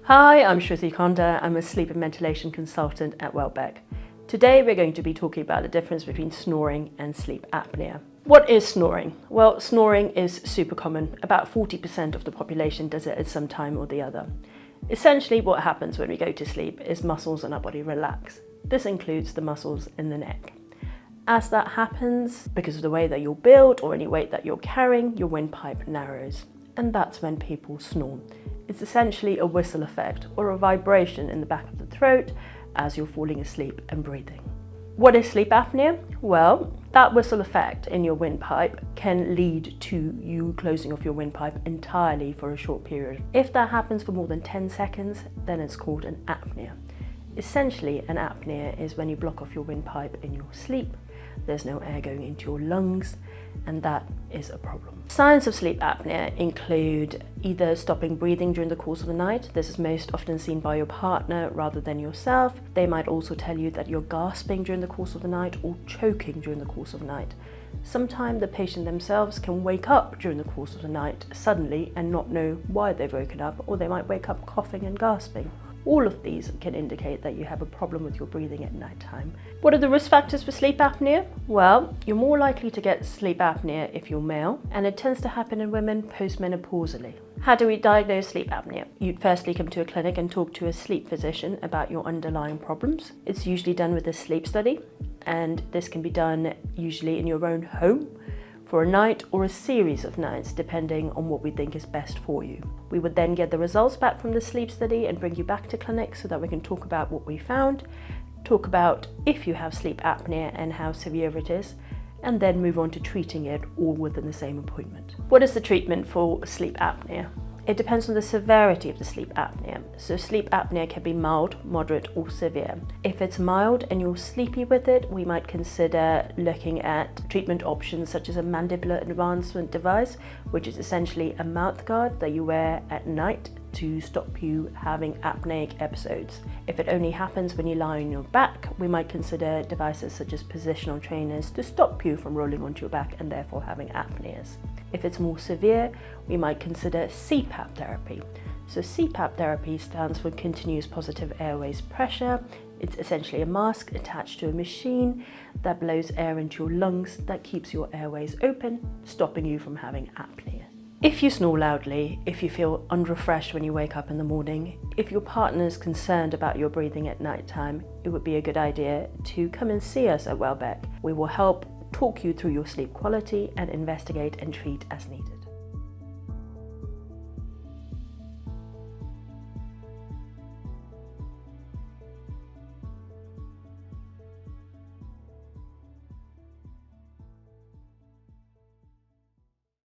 Hi, I'm Shruthi Konda. I'm a sleep and ventilation consultant at Welbeck. Today we're going to be talking about the difference between snoring and sleep apnea. What is snoring? Well, snoring is super common. About 40% of the population does it at some time or the other. Essentially, what happens when we go to sleep is muscles in our body relax. This includes the muscles in the neck. As that happens, because of the way that you're built or any weight that you're carrying, your windpipe narrows. And that's when people snore. It's essentially a whistle effect or a vibration in the back of the throat as you're falling asleep and breathing. What is sleep apnea? Well, that whistle effect in your windpipe can lead to you closing off your windpipe entirely for a short period. If that happens for more than 10 seconds, then it's called an apnea. Essentially, an apnea is when you block off your windpipe in your sleep. There's no air going into your lungs, and that is a problem. Signs of sleep apnea include either stopping breathing during the course of the night. This is most often seen by your partner rather than yourself. They might also tell you that you're gasping during the course of the night or choking during the course of the night. Sometimes the patient themselves can wake up during the course of the night suddenly and not know why they've woken up, or they might wake up coughing and gasping. All of these can indicate that you have a problem with your breathing at night time. What are the risk factors for sleep apnea? Well, you're more likely to get sleep apnea if you're male, and it tends to happen in women postmenopausally. How do we diagnose sleep apnea? You'd firstly come to a clinic and talk to a sleep physician about your underlying problems. It's usually done with a sleep study, and this can be done usually in your own home for a night or a series of nights, depending on what we think is best for you. We would then get the results back from the sleep study and bring you back to clinic so that we can talk about what we found, talk about if you have sleep apnea and how severe it is, and then move on to treating it all within the same appointment. What is the treatment for sleep apnea? It depends on the severity of the sleep apnea. So sleep apnea can be mild, moderate, or severe. If it's mild and you're sleepy with it, we might consider looking at treatment options such as a mandibular advancement device, which is essentially a mouth guard that you wear at night to stop you having apneic episodes. If it only happens when you lie on your back, we might consider devices such as positional trainers to stop you from rolling onto your back and therefore having apneas. If it's more severe, we might consider CPAP therapy. So CPAP therapy stands for continuous positive airways pressure. It's essentially a mask attached to a machine that blows air into your lungs that keeps your airways open, stopping you from having apnea. If you snore loudly, if you feel unrefreshed when you wake up in the morning, if your partner is concerned about your breathing at night time, it would be a good idea to come and see us at Welbeck. We will help talk you through your sleep quality and investigate and treat as needed.